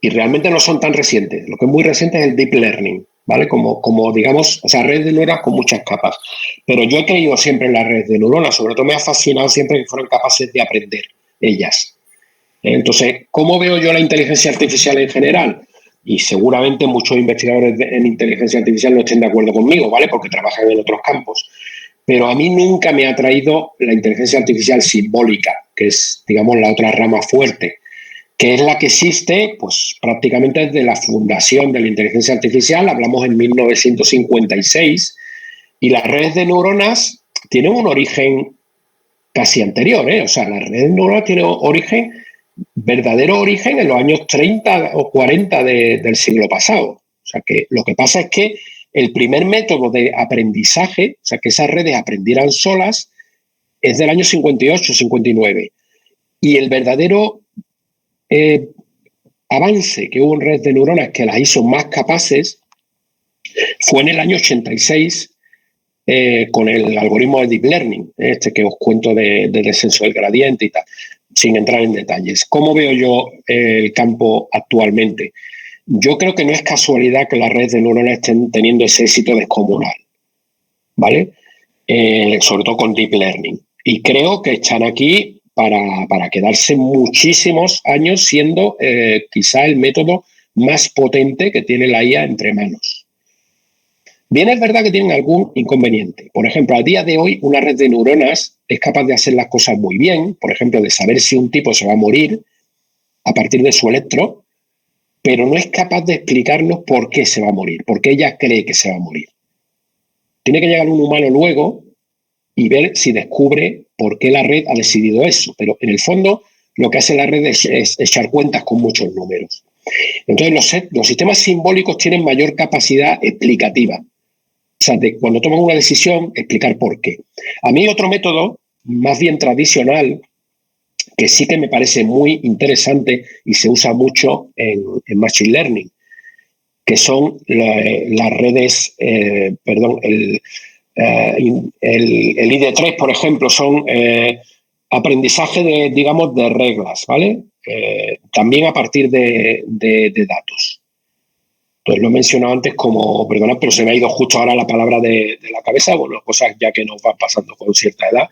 y realmente no son tan recientes. Lo que es muy reciente es el deep learning, ¿vale? Como digamos, o sea, redes de neuronas con muchas capas. Pero yo he creído siempre en las redes de neuronas, sobre todo me ha fascinado siempre que fueran capaces de aprender ellas. Entonces, ¿cómo veo yo la inteligencia artificial en general? Y seguramente muchos investigadores en inteligencia artificial no estén de acuerdo conmigo, ¿vale? Porque trabajan en otros campos. Pero a mí nunca me ha atraído la inteligencia artificial simbólica, que es, digamos, la otra rama fuerte, que es la que existe, pues, prácticamente desde la fundación de la inteligencia artificial, hablamos en 1956, y las redes de neuronas tienen un origen casi anterior, ¿eh? O sea, las redes neuronales tienen verdadero origen en los años 30 o 40 del siglo pasado. O sea, que lo que pasa es que el primer método de aprendizaje, o sea, que esas redes aprendieran solas, es del año 58, 59. Y el verdadero avance que hubo en redes de neuronas que las hizo más capaces fue en el año 86 con el algoritmo de Deep Learning, este que os cuento de descenso del gradiente y tal, sin entrar en detalles. ¿Cómo veo yo el campo actualmente? Yo creo que no es casualidad que las redes de neuronas estén teniendo ese éxito descomunal, ¿vale? Sobre todo con Deep Learning. Y creo que están aquí para quedarse muchísimos años siendo quizá el método más potente que tiene la IA entre manos. Bien, es verdad que tienen algún inconveniente. Por ejemplo, a día de hoy, una red de neuronas es capaz de hacer las cosas muy bien, por ejemplo, de saber si un tipo se va a morir a partir de su electro, pero no es capaz de explicarnos por qué se va a morir, por qué ella cree que se va a morir. Tiene que llegar un humano luego y ver si descubre por qué la red ha decidido eso. Pero en el fondo, lo que hace la red es echar cuentas con muchos números. Entonces, los sistemas simbólicos tienen mayor capacidad explicativa. O sea, de cuando toman una decisión, explicar por qué. A mí otro método, más bien tradicional, que sí que me parece muy interesante y se usa mucho en Machine Learning, que son las redes, el ID3, por ejemplo, son aprendizaje de reglas, ¿vale? También a partir de datos. Entonces lo he mencionado antes como, perdona, pero se me ha ido justo ahora la palabra de la cabeza, bueno, cosas ya que nos van pasando con cierta edad.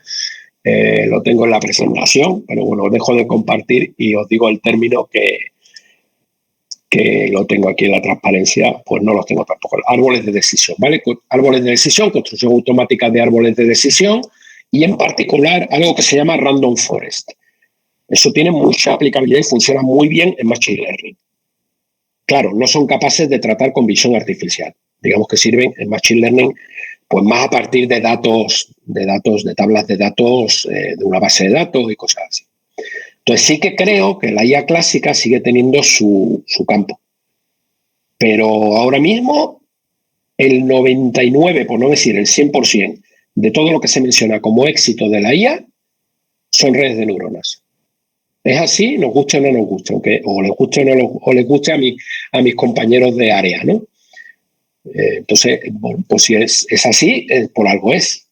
Lo tengo en la presentación, pero bueno, os dejo de compartir y os digo el término que lo tengo aquí en la transparencia, pues no los tengo tampoco. Árboles de decisión, ¿vale? Árboles de decisión, construcción automática de árboles de decisión y en particular algo que se llama Random Forest. Eso tiene mucha aplicabilidad y funciona muy bien en Machine Learning. Claro, no son capaces de tratar con visión artificial. Digamos que sirven en Machine Learning pues más a partir de datos, de tablas de datos, de una base de datos y cosas así. Entonces sí que creo que la IA clásica sigue teniendo su campo. Pero ahora mismo el 99, por no decir el 100%, de todo lo que se menciona como éxito de la IA son redes de neuronas. Es así, nos guste o no nos guste, o les guste o les guste a mis compañeros de área, ¿no? Entonces, bueno, pues si es así, por algo es.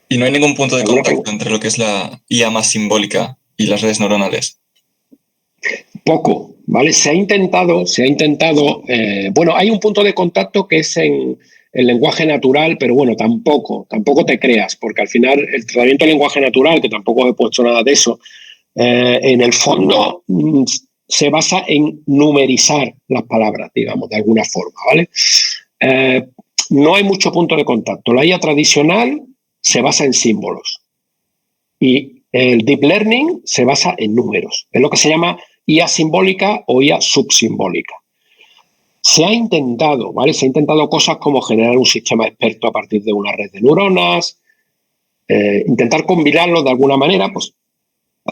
¿Y no hay ningún punto de contacto entre lo que es la IA más simbólica y las redes neuronales? Poco, ¿vale? Se ha intentado, bueno, hay un punto de contacto que es en el lenguaje natural, pero bueno, tampoco te creas, porque al final el tratamiento del lenguaje natural, que tampoco he puesto nada de eso, en el fondo se basa en numerizar las palabras, digamos, de alguna forma, ¿vale? No hay mucho punto de contacto. La IA tradicional se basa en símbolos y el deep learning se basa en números. Es lo que se llama IA simbólica o IA subsimbólica. Se ha intentado, ¿vale? Se ha intentado cosas como generar un sistema experto a partir de una red de neuronas, intentar combinarlo de alguna manera, pues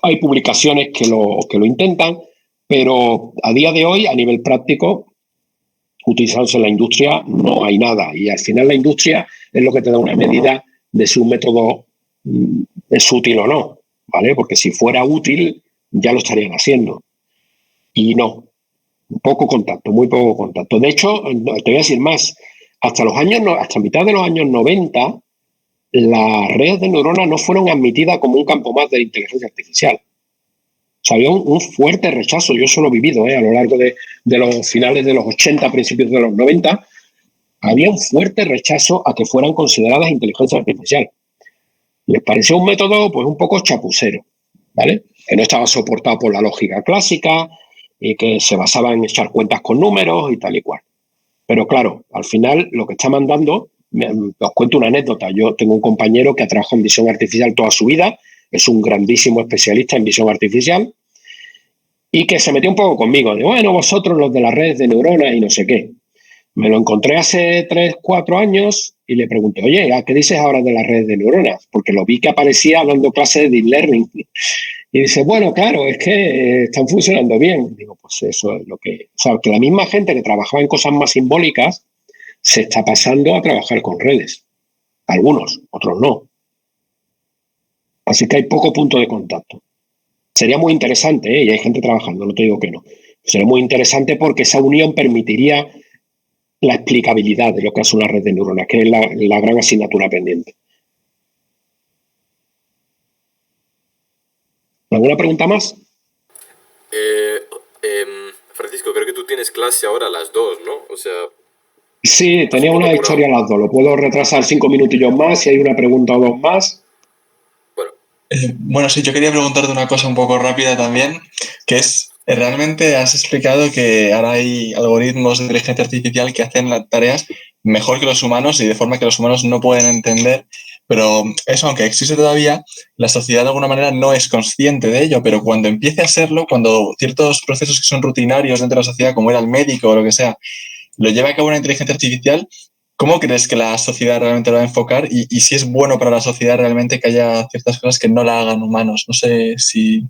hay publicaciones que lo intentan, pero a día de hoy, a nivel práctico, utilizándose en la industria, no hay nada. Y al final la industria es lo que te da una medida de si un método es útil o no, ¿vale? Porque si fuera útil, ya lo estarían haciendo. Y no, poco contacto, muy poco contacto. De hecho, te voy a decir más, hasta mitad de los años 90, las redes de neuronas no fueron admitidas como un campo más de la inteligencia artificial. O sea, había un fuerte rechazo, yo eso lo he vivido a lo largo de los finales de los 80, principios de los 90, había un fuerte rechazo a que fueran consideradas inteligencia artificial. Les parecía un método pues un poco chapucero, ¿vale? Que no estaba soportado por la lógica clásica y que se basaba en echar cuentas con números y tal y cual. Pero claro, al final lo que está mandando, os cuento una anécdota. Yo tengo un compañero que ha trabajado en visión artificial toda su vida, es un grandísimo especialista en visión artificial y que se metió un poco conmigo. De, bueno, vosotros los de las redes de neuronas y no sé qué. Me lo encontré hace 3, 4 años y le pregunté, oye, ¿a qué dices ahora de las redes de neuronas? Porque lo vi que aparecía dando clases de deep learning. Y dice, bueno, claro, es que están funcionando bien. Digo, pues eso es lo que... O sea, que la misma gente que trabajaba en cosas más simbólicas se está pasando a trabajar con redes. Algunos, otros no. Así que hay poco punto de contacto. Sería muy interesante, y hay gente trabajando, no te digo que no. Sería muy interesante porque esa unión permitiría la explicabilidad de lo que es una red de neuronas, que es la gran asignatura pendiente. ¿Alguna pregunta más? Francisco, creo que tú tienes clase ahora a las 2, ¿no? O sea... Sí, tenía una historia a las 2. Lo puedo retrasar 5 minutillos más si hay una pregunta o dos más. Bueno, sí, yo quería preguntarte una cosa un poco rápida también, que es, realmente has explicado que ahora hay algoritmos de inteligencia artificial que hacen las tareas mejor que los humanos y de forma que los humanos no pueden entender, pero eso, aunque existe todavía, la sociedad de alguna manera no es consciente de ello, pero cuando empiece a serlo, cuando ciertos procesos que son rutinarios dentro de la sociedad, como era el médico o lo que sea, lo lleva a cabo una inteligencia artificial, ¿cómo crees que la sociedad realmente lo va a enfocar? Y si es bueno para la sociedad realmente que haya ciertas cosas que no la hagan humanos. No sé si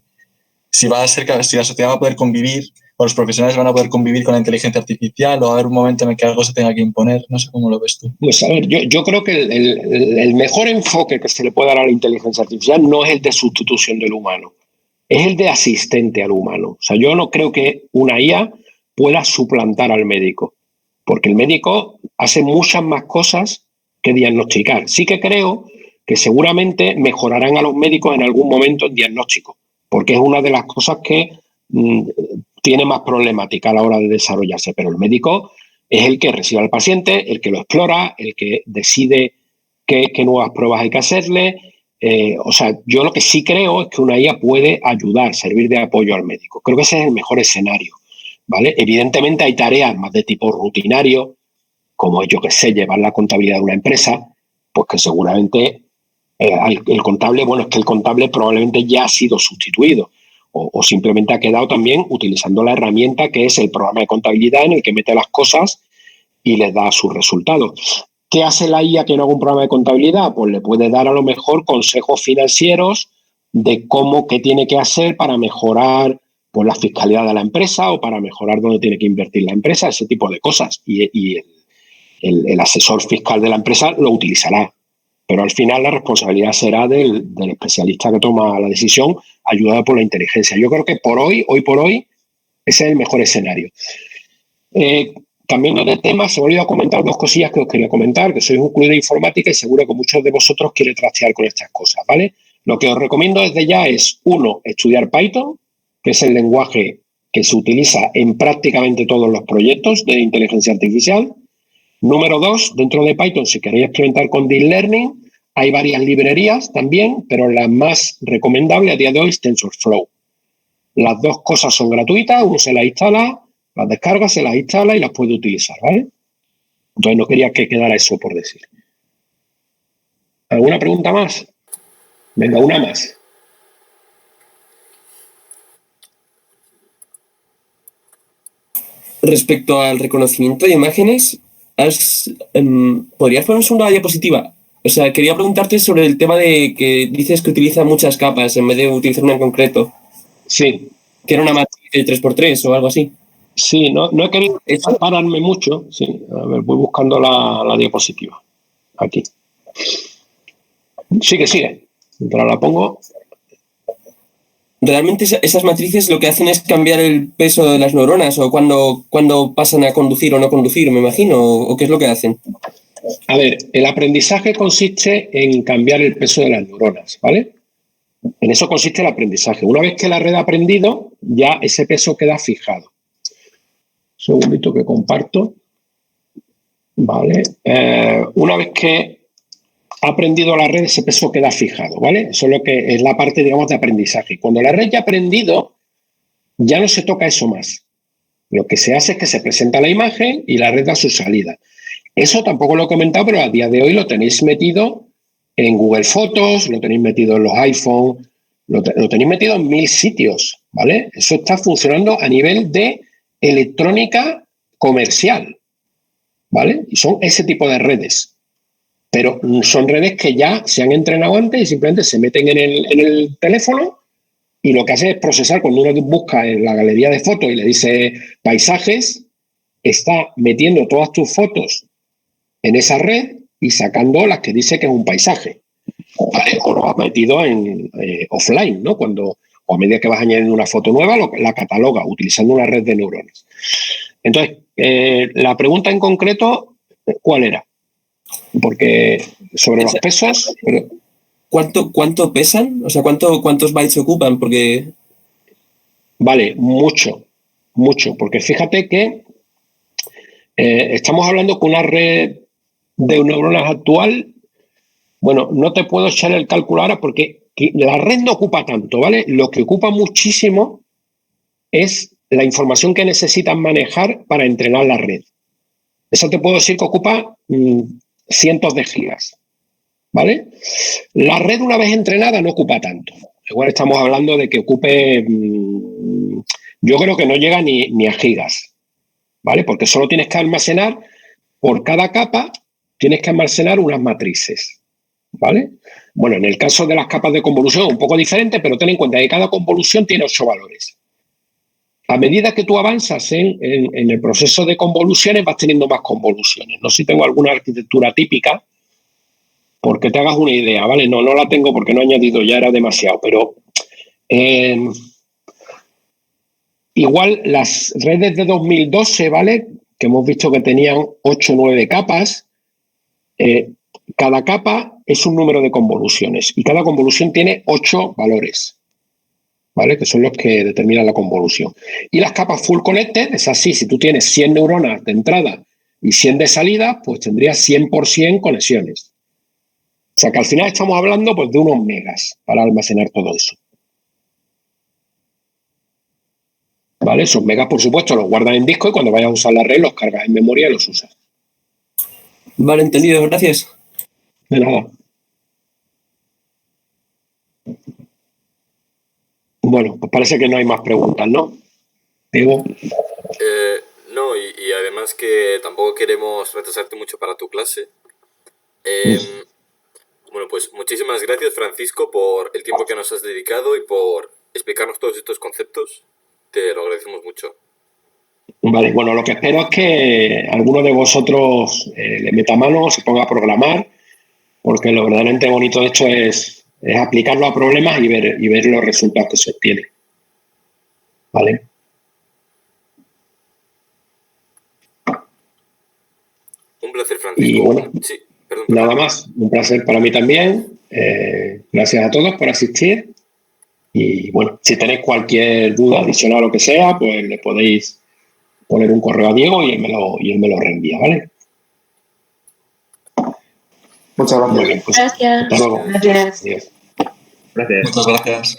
va a ser que si la sociedad va a poder convivir o los profesionales van a poder convivir con la inteligencia artificial o va a haber un momento en el que algo se tenga que imponer. No sé cómo lo ves tú. Pues a ver, yo creo que el mejor enfoque que se le puede dar a la inteligencia artificial no es el de sustitución del humano, es el de asistente al humano. O sea, yo no creo que una IA pueda suplantar al médico, porque el médico hace muchas más cosas que diagnosticar. Sí que creo que seguramente mejorarán a los médicos en algún momento en diagnóstico, porque es una de las cosas que tiene más problemática a la hora de desarrollarse, pero el médico es el que recibe al paciente, el que lo explora, el que decide qué nuevas pruebas hay que hacerle. O sea, yo lo que sí creo es que una IA puede ayudar, servir de apoyo al médico. Creo que ese es el mejor escenario, ¿vale? Evidentemente hay tareas más de tipo rutinario, como yo que sé, llevar la contabilidad de una empresa, pues que seguramente El contable, bueno, es que el contable probablemente ya ha sido sustituido o simplemente ha quedado también utilizando la herramienta que es el programa de contabilidad en el que mete las cosas y les da sus resultados. ¿Qué hace la IA que no haga un programa de contabilidad? Pues le puede dar a lo mejor consejos financieros de qué tiene que hacer para mejorar pues, la fiscalidad de la empresa o para mejorar dónde tiene que invertir la empresa, ese tipo de cosas. Y el asesor fiscal de la empresa lo utilizará. Pero al final la responsabilidad será del especialista que toma la decisión, ayudado por la inteligencia. Yo creo que hoy por hoy, ese es el mejor escenario. Cambiando de tema, se me olvidó comentar dos cosillas que os quería comentar, que sois un club de informática y seguro que muchos de vosotros quieren trastear con estas cosas, ¿vale? Lo que os recomiendo desde ya es, uno, estudiar Python, que es el lenguaje que se utiliza en prácticamente todos los proyectos de inteligencia artificial. Número dos, dentro de Python, si queréis experimentar con Deep Learning, hay varias librerías también, pero la más recomendable a día de hoy es TensorFlow. Las dos cosas son gratuitas, uno se las instala, las descarga, se las instala y las puede utilizar, ¿vale? Entonces no quería que quedara eso por decir. ¿Alguna pregunta más? Venga, una más. Respecto al reconocimiento de imágenes, ¿podrías ponernos una diapositiva? O sea, quería preguntarte sobre el tema de que dices que utiliza muchas capas en vez de utilizar una en concreto. Sí. Que era una matriz de 3x3 o algo así. Sí, no he querido pararme mucho. Sí, a ver, voy buscando la diapositiva. Aquí. Sigue. Mientras la pongo. ¿Realmente esas matrices lo que hacen es cambiar el peso de las neuronas o cuando pasan a conducir o no conducir, me imagino? ¿O qué es lo que hacen? A ver, el aprendizaje consiste en cambiar el peso de las neuronas, ¿vale? En eso consiste el aprendizaje. Una vez que la red ha aprendido, ya ese peso queda fijado. Un segundito que comparto. Vale. Una vez que ha aprendido la red, ese peso queda fijado, ¿vale? Eso es lo que es la parte, digamos, de aprendizaje. Cuando la red ya ha aprendido, ya no se toca eso más. Lo que se hace es que se presenta la imagen y la red da su salida. Eso tampoco lo he comentado, pero a día de hoy lo tenéis metido en Google Fotos, lo tenéis metido en los iPhone, lo tenéis metido en 1000 sitios, ¿vale? Eso está funcionando a nivel de electrónica comercial, ¿vale? Y son ese tipo de redes. Pero son redes que ya se han entrenado antes y simplemente se meten en el teléfono y lo que hace es procesar. Cuando uno busca en la galería de fotos y le dice paisajes, está metiendo todas tus fotos en esa red y sacando las que dice que es un paisaje, ¿vale? O lo has metido en offline, ¿no? O a medida que vas añadiendo una foto nueva, la cataloga utilizando una red de neuronas. Entonces, la pregunta en concreto, ¿cuál era? Porque sobre los pesos... ¿Cuánto pesan? O sea, ¿cuántos bytes ocupan? Porque... Vale, mucho, porque fíjate que estamos hablando con una red de neuronas actual. Bueno, no te puedo echar el cálculo ahora porque la red no ocupa tanto, ¿vale? Lo que ocupa muchísimo es la información que necesitan manejar para entrenar la red. Eso te puedo decir que ocupa cientos de gigas, ¿vale? La red una vez entrenada no ocupa tanto. Igual estamos hablando de que ocupe, yo creo que no llega ni a gigas, ¿vale? Porque solo tienes que almacenar, por cada capa, tienes que almacenar unas matrices, ¿vale? Bueno, en el caso de las capas de convolución es un poco diferente, pero ten en cuenta que cada convolución tiene 8 valores. A medida que tú avanzas en el proceso de convoluciones, vas teniendo más convoluciones. No sé si tengo alguna arquitectura típica, porque te hagas una idea, ¿vale? No la tengo porque no he añadido, ya era demasiado, pero igual las redes de 2012, ¿vale? Que hemos visto que tenían 8 o 9 capas, cada capa es un número de convoluciones y cada convolución tiene 8 valores, ¿vale? Que son los que determinan la convolución. Y las capas full connected, es así, si tú tienes 100 neuronas de entrada y 100 de salida, pues tendrías 100% conexiones. O sea que al final estamos hablando pues, de unos megas para almacenar todo eso. ¿Vale? Esos megas, por supuesto, los guardan en disco y cuando vayas a usar la red los cargas en memoria y los usas. Vale, entendido, gracias. De nada. Bueno, pues parece que no hay más preguntas, ¿no? Diego. No, y además que tampoco queremos retrasarte mucho para tu clase. Bueno, pues muchísimas gracias, Francisco, por el tiempo que nos has dedicado y por explicarnos todos estos conceptos. Te lo agradecemos mucho. Vale, bueno, lo que espero es que alguno de vosotros le meta mano, se ponga a programar, porque lo verdaderamente bonito de esto es aplicarlo a problemas y ver los resultados que se obtienen. ¿Vale? Un placer, Francisco. Y bueno, sí, perdón. Nada más, un placer para mí también. Gracias a todos por asistir. Y bueno, si tenéis cualquier duda adicional o lo que sea, pues le podéis poner un correo a Diego y él me lo reenvía, ¿vale? Muchas gracias. Muy bien, pues Gracias. hasta luego. Gracias. Adiós. Gracias. Muchas gracias.